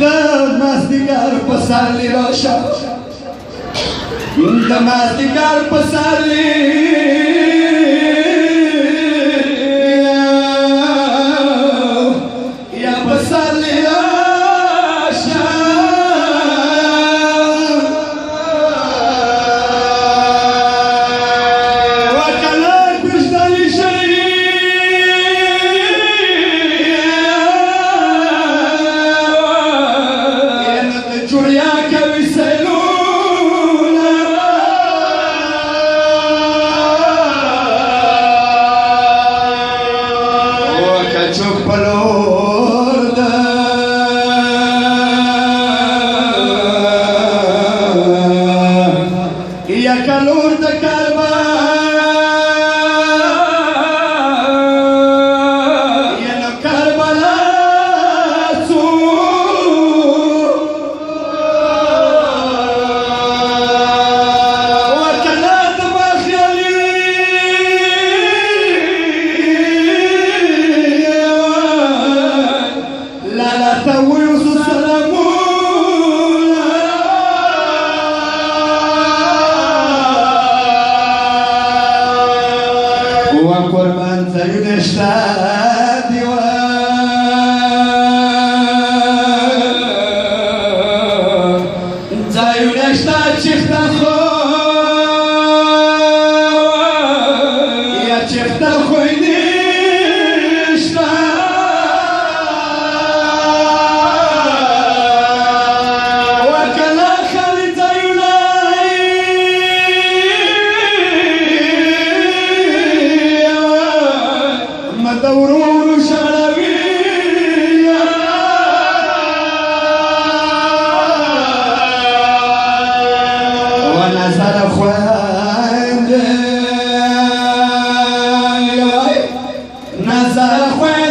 د مازدیګر په پسرلی راشه د مازدیګر پسرلی یا پسرلی راشه وکلک پرشتلی شری جوړیا کوي سیلونه وکه چوک په لور ده یا که لور د کعبه یا نو کربلا څو قربان زایونه شته دیوه زایونه شته چیخته خو یا چیخته خوی نشته وکله خالی زایونه دورور شړوي ونظر خوند نظر خوند